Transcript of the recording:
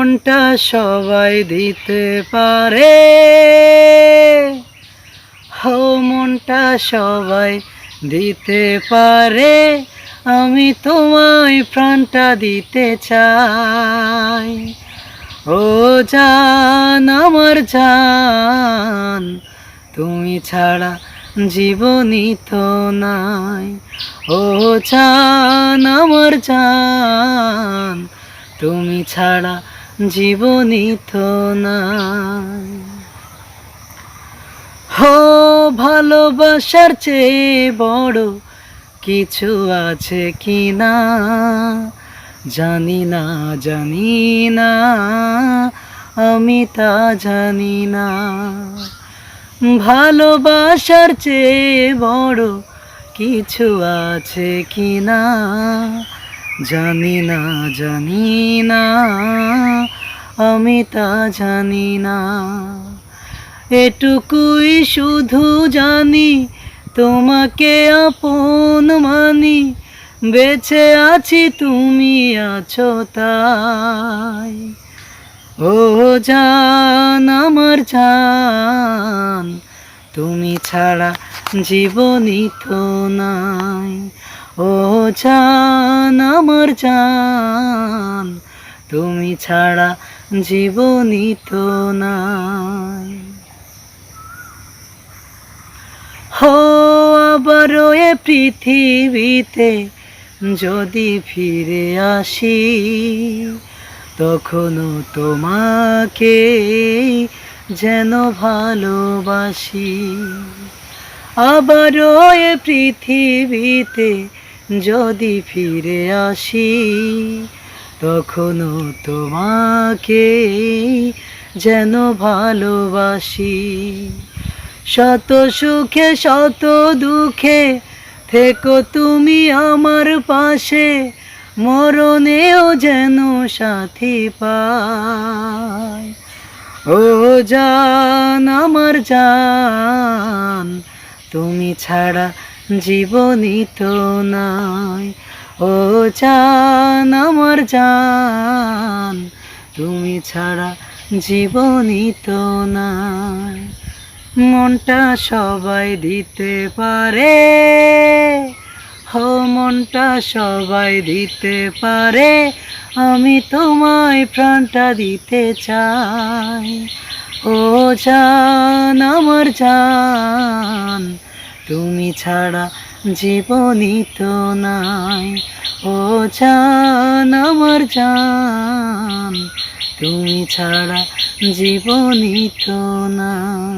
মনটা সবাই দিতে পারে, ও মনটা সবাই দিতে পারে, আমি তোমায় প্রাণটা দিতে চাই। ও জান আমার জান, তুমি ছাড়া জীবনই তো নাই। ও জান আমার জান, তুমি ছাড়া জীবনই তো নাই। হো, ভালোবাসার চেয়ে বড় কিছু আছে কি না, জানি না জানি না, আমি তা জানি না। ভালোবাসার চেয়ে বড় কিছু আছে কি না, জানি না জানি না, আমি তা জানি না। এটুকুই শুধু জানি, তোমাকে আপন মানি, বেঁচে আছি তুমি আছো তাই। ও জান আমার জান, তুমি ছাড়া জীবনই তো নাই। ও জান আমার জান, তুমি ছাড়া জীবনই তো নাই। হো, আবারও এ পৃথিবীতে যদি ফিরে আসি, তখনও তোমাকে যেন ভালোবাসি। আবারও এ পৃথিবীতে যদি ফিরে আসি, তখনও তোমাকে যেন ভালোবাসি। শত সুখে শত দুঃখে থেকো তুমি আমার পাশে, মরণেও যেন সাথী পাই। ও জান আমার জান, তুমি ছাড়া জীবনই তো নাই। ও জান আমার জান, তুমি ছাড়া জীবনই তো নাই। মনটা সবাই দিতে পারে, ও মনটা সবাই দিতে পারে, আমি তোমায় প্রাণটা দিতে চাই। ও জান আমার জান, তুমি ছাড়া জীবনই তো নাই। ও জান আমার জান, তুমি ছাড়া জীবনই তো নাই।